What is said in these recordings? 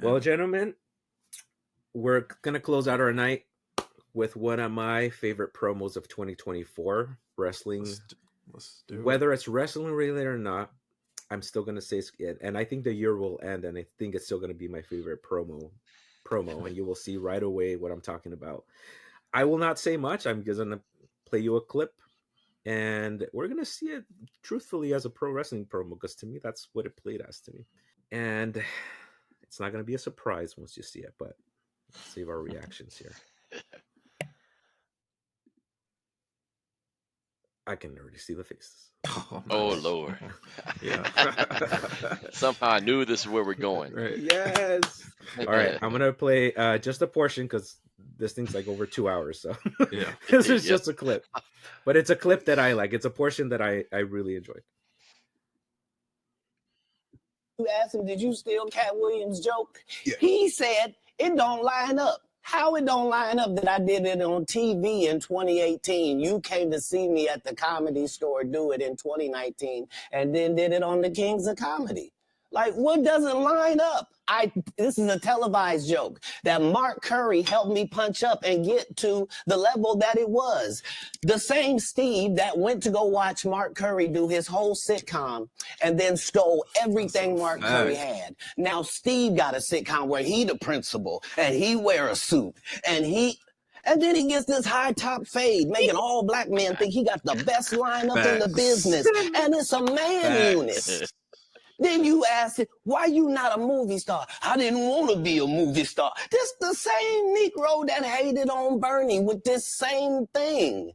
Well, gentlemen, we're gonna close out our night with one of my favorite promos of 2024 wrestling. Let's do Whether it's wrestling related or not, I'm still gonna say it, and I think the year will end, and I think it's still gonna be my favorite promo, and you will see right away what I'm talking about. I will not say much. I'm just gonna play you a clip, and we're gonna see it truthfully as a pro wrestling promo, because to me that's what it played as to me, and it's not gonna be a surprise once you see it, but let's save our reactions here. I can already see the faces. Oh Lord. Yeah. Somehow I knew this is where we're going. Right. Yes. All right, I'm gonna play just a portion because this thing's like over 2 hours. So Yeah. this is just a clip, but it's a clip that I like. It's a portion that I really enjoyed. You asked him, did you steal Katt Williams' joke? Yeah. He said, it don't line up. How it don't line up that I did it on TV in 2018? You came to see me at the Comedy Store do it in 2019 and then did it on the Kings of Comedy. Like, what doesn't line up? This is a televised joke that Mark Curry helped me punch up and get to the level that it was. The same Steve that went to go watch Mark Curry do his whole sitcom and then stole everything Mark Curry had. Now Steve got a sitcom where he the principal and he wear a suit and then he gets this high top fade, making all black men think he got the best lineup in the business. And it's a man unit. Then you ask it, why you not a movie star? I didn't want to be a movie star. This the same Negro that hated on Bernie with this same thing.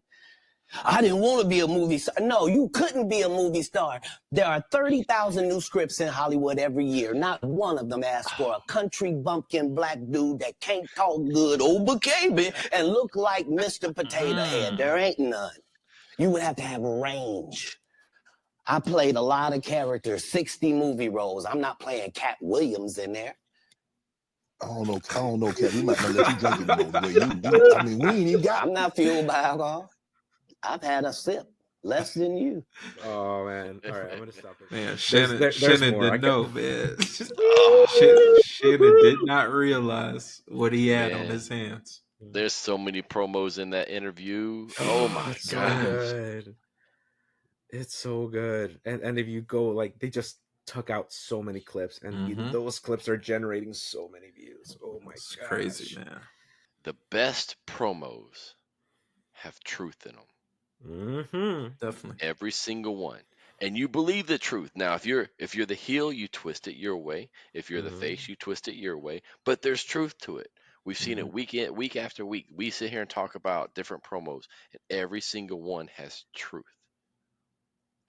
I didn't want to be a movie star. No, you couldn't be a movie star. There are 30,000 new scripts in Hollywood every year. Not one of them asks for a country bumpkin black dude that can't talk good over KB and look like Mr. Potato Head. There ain't none. You would have to have range. I played a lot of characters, 60 movie roles. I'm not playing Katt Williams in there. I don't know, Katt. We might not let you drink it no way. I mean, we ain't even got. I'm not fueled by alcohol. I've had a sip, less than you. Oh man! All right, I'm gonna stop it. Man, Shannon there's didn't know, man. Shannon did not realize what he had on his hands. There's so many promos in that interview. Oh my It's gosh. so good. It's so good. And if you go, like, they just took out so many clips, and those clips are generating so many views. Oh my It's gosh. crazy, man. The best promos have truth in them. Definitely. Every single one. And you believe the truth. Now, if you're the heel, you twist it your way. If you're the face, you twist it your way. But there's truth to it. We've seen it week after week. We sit here and talk about different promos, and every single one has truth.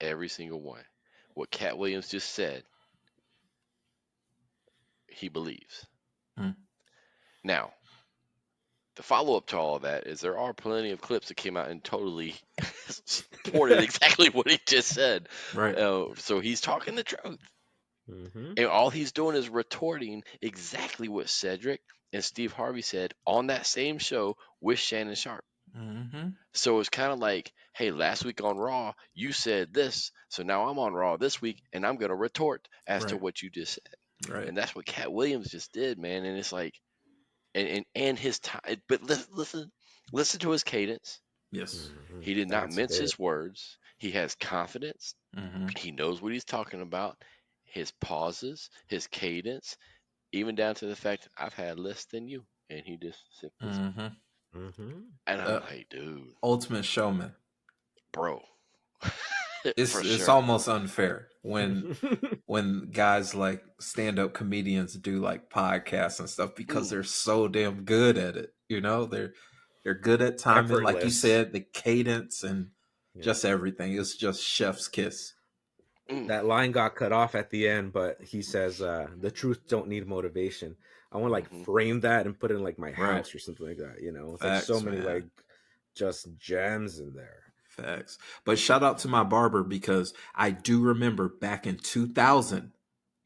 Every single one. What Katt Williams just said, he believes. Now, the follow-up to all of that is there are plenty of clips that came out and totally supported exactly what he just said. Right. So he's talking the truth. And all he's doing is retorting exactly what Cedric and Steve Harvey said on that same show with Shannon Sharpe. So it's kind of like, hey, last week on Raw, you said this, so now I'm on Raw this week, and I'm going to retort as to what you just said. Right. And that's what Katt Williams just did, man. And it's like, and his time, but listen to his cadence. Yes. He did not mince his words. He has confidence. He knows what he's talking about. His pauses, his cadence, even down to the fact I've had less than you, and he just simply. And I'm like, dude, ultimate showman, bro. It's almost unfair when guys like stand-up comedians do like podcasts and stuff because they're so damn good at it. You know, they're good at timing, like you said, the cadence and just everything. It's just chef's kiss. That line got cut off at the end, but he says, the truth don't need motivation. I want to like frame that and put it in like my house or something like that. You know, it's Facts, like so many man. like just gems in there. Facts. But shout out to my barber because I do remember back in 2000,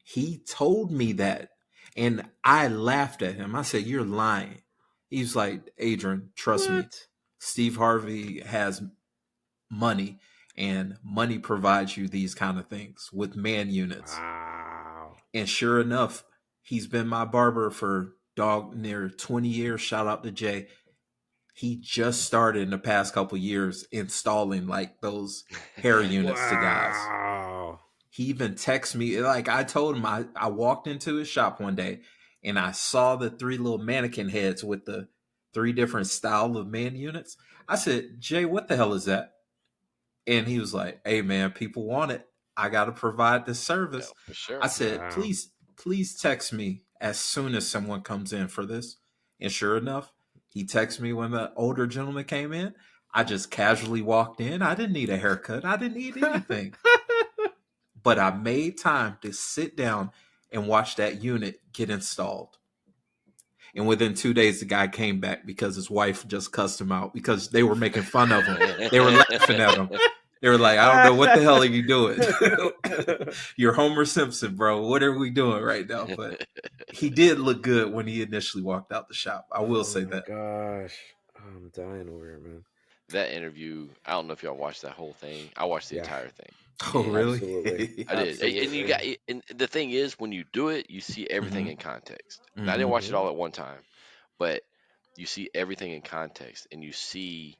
he told me that and I laughed at him. I said, "You're lying." He's like, "Adrian, trust me. Steve Harvey has money and money provides you these kind of things with man units." Wow. And sure enough, He's been my barber for dog near 20 years. Shout out to Jay. He just started in the past couple years installing like those hair units to guys. Wow. He even texted me, like I told him, I walked into his shop one day and I saw the 3 little mannequin heads with the 3 different style of man units. I said, Jay, what the hell is that? And he was like, hey man, people want it. I got to provide this Yeah, service. for sure. I said, Wow. please text me as soon as someone comes in for this. And sure enough, he texted me when the older gentleman came in. I just casually walked in. I didn't need a haircut. I didn't need anything. But I made time to sit down and watch that unit get installed. And within 2 days, the guy came back because his wife just cussed him out because they were making fun of him. They were laughing at him. They were like, I don't know what the hell are you doing? You're Homer Simpson, bro. What are we doing right now? But he did look good when he initially walked out the shop. I will Oh say my that. gosh. I'm dying over here, man. That interview, I don't know if y'all watched that whole thing. I watched the Yeah, entire thing. Oh, And absolutely. really? I did. And you got, Absolutely. and the thing is, when you do it, you see everything hmm in context. And I didn't hmm watch it Hmm. all at one time, but you see everything in context, and you see,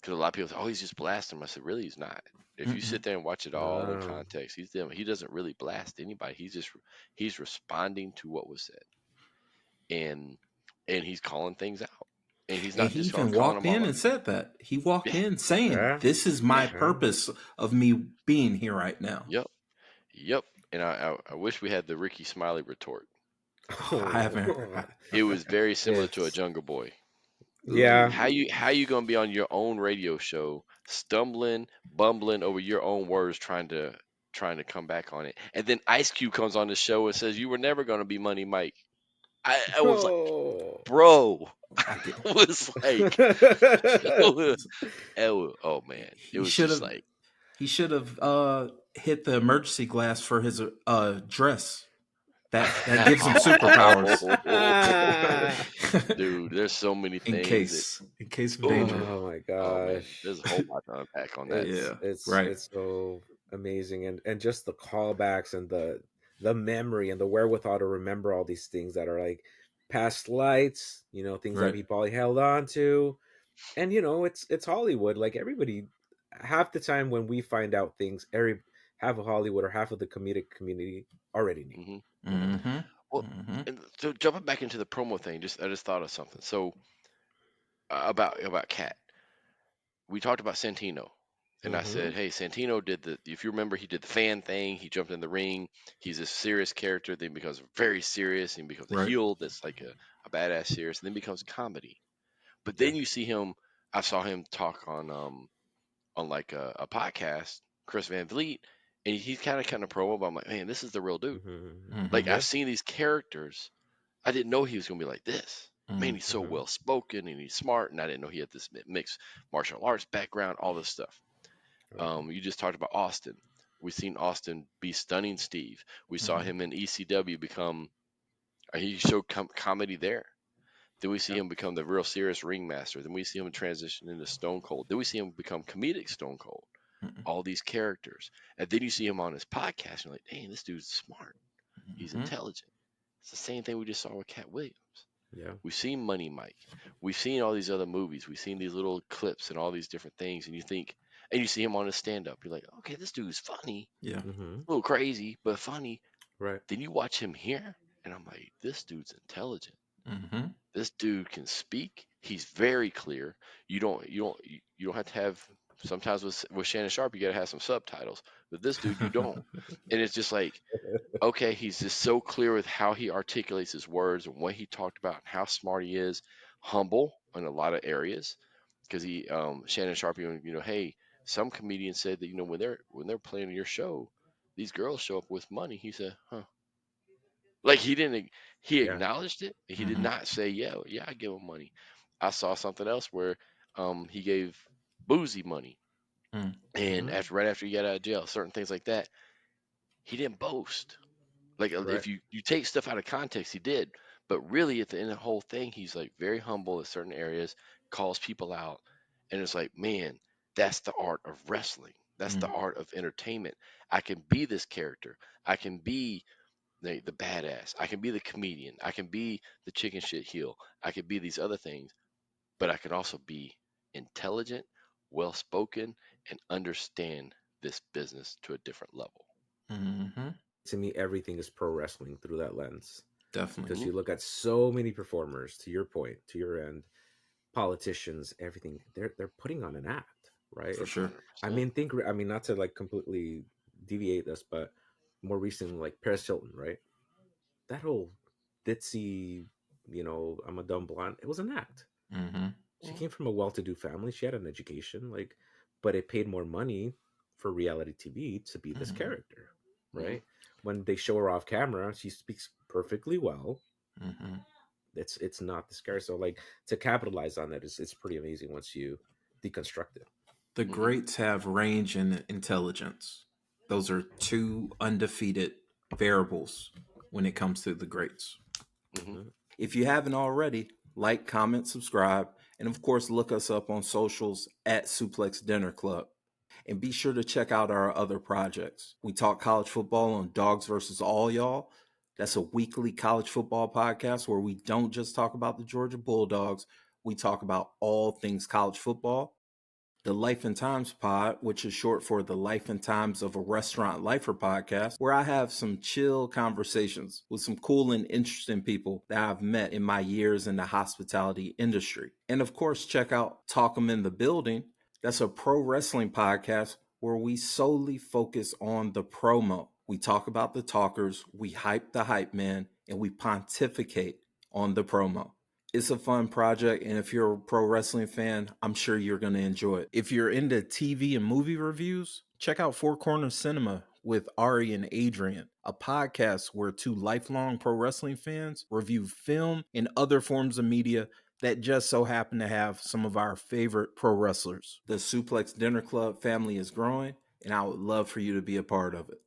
because a lot of people say, "Oh, he's just blasting him." I said, "Really, he's not." If you hmm sit there and watch it all in No. context, he doesn't really blast anybody. He's responding to what was said, and he's calling things out, and he's And not he just even calling walked them all in out. and said that. He walked Yeah, in saying, Yeah. this is my yeah, Yeah. purpose of me being here right now. yep, yep. And I wish we had the Ricky Smiley retort. I haven't. Oh, It was very similar to a it's Jungle Boy. yeah. How you gonna be on your own radio show, stumbling, bumbling over your own words, trying to come back on it, and then Ice Cube comes on the show and says you were never gonna be Money Mike. I was like, Oh. bro, I get. I was like, oh man, it He was should just have. like, He should have hit the emergency glass for his dress. That gives him superpowers. dude, there's so many in things that, case, in case of ooh, danger. Oh my oh man, gosh. there's a whole lot to unpack on that. It's Yeah. it's Right. it's so amazing, and just the callbacks and the memory and the wherewithal to remember all these things that are like past lights, things that Right. he probably held on to. And it's Hollywood. Like everybody, half the time when we find out things, every half of Hollywood or half of the comedic community already knew. Hmm. Mm-hmm. Well, Mm-hmm. and so jumping back into the promo thing, I just thought of something. So about Cat, we talked about Santino, and I Mm-hmm. said, hey, Santino did the. If you remember, he did the fan thing. He jumped in the ring. He's a serious character, then becomes very serious, and becomes a Right. heel that's like a badass serious, and then becomes comedy. But Yeah. then you see him. I saw him talk on like a podcast, Chris Van Vliet, and he's kind of promo. But I'm like, man, this is the real dude. Mm-hmm. Like Mm-hmm. I've Yeah. seen these characters. I didn't know he was gonna be like this. Man, he's so Mm-hmm. well spoken and he's smart, and I didn't know he had this mixed martial arts background, all this stuff. Right. You just talked about Austin. We've seen Austin be stunning Steve. We saw Mm-hmm. him in ECW become. He showed comedy there. Then we see Yeah. him become the real serious ringmaster. Then we see him transition into Stone Cold. Then we see him become comedic Stone Cold. All these characters, and then you see him on his podcast. And you're like, dang, this dude's smart. He's Mm-hmm. intelligent. It's the same thing we just saw with Cat Williams. Yeah. We've seen Money Mike. We've seen all these other movies. We've seen these little clips and all these different things. And you think, and you see him on his stand up. You're like, okay, this dude's funny, Yeah. Mm-hmm. a little crazy, but funny. Right. Then you watch him here, and I'm like, this dude's intelligent. Mm-hmm. This dude can speak. He's very clear. You don't have to have. Sometimes with Shannon Sharpe, you gotta have some subtitles. With this dude, you don't. And it's just like, okay, he's just so clear with how he articulates his words and what he talked about and how smart he is, humble in a lot of areas. Because he, Shannon Sharpe, hey, some comedians said that when they're playing your show, these girls show up with money. He said, huh? Like he Yeah. acknowledged it. He did mm-hmm. not say, yeah, I give him money. I saw something else where, he gave Boozy money, and Mm-hmm. right after he got out of jail, certain things like that, he didn't boast. Like Right. if you take stuff out of context, he did, but really at the end of the whole thing, he's like very humble in certain areas, calls people out, and it's like, man, that's the art of wrestling. That's the Mm-hmm. art of entertainment. I can be this character. I can be the badass. I can be the comedian. I can be the chicken shit heel. I can be these other things, but I can also be intelligent, well spoken, and understand this business to a different level. Mm-hmm. To me, everything is pro wrestling through that lens. Definitely. Because you look at so many performers, to your point, to your end, politicians, everything, they're putting on an act, right? For sure. I 100%. mean, not to like completely deviate this, but more recently, like Paris Hilton, right? That whole ditzy, I'm a dumb blonde. It was an act. Mm-hmm. She Mhm. came from a well-to-do family. She had an education, like, but it paid more money for reality TV to be this Mm-hmm. character, Mhm. right? When they show her off camera, she speaks perfectly well. Mm-hmm. It's not this character. So like to capitalize on it is it's pretty amazing once you deconstruct it. The Mhm. greats have range and intelligence. Those are two undefeated variables when it comes to the greats. Mhm. Mhm. If you haven't already, like, comment, subscribe, and of course, look us up on socials at Suplex Dinner Club. And be sure to check out our other projects. We talk college football on Dogs versus All Y'all. That's a weekly college football podcast where we don't just talk about the Georgia Bulldogs, we talk about all things college football. The Life and Times Pod, which is short for the Life and Times of a Restaurant Lifer podcast, where I have some chill conversations with some cool and interesting people that I've met in my years in the hospitality industry. And of course, check out Talk 'em in the Building. That's a pro wrestling podcast where we solely focus on the promo. We talk about the talkers, we hype the hype man, and we pontificate on the promo. It's a fun project, and if you're a pro wrestling fan, I'm sure you're going to enjoy it. If you're into TV and movie reviews, check out Four Corners Cinema with Ari and Adrian, a podcast where two lifelong pro wrestling fans review film and other forms of media that just so happen to have some of our favorite pro wrestlers. The Suplex Dinner Club family is growing, and I would love for you to be a part of it.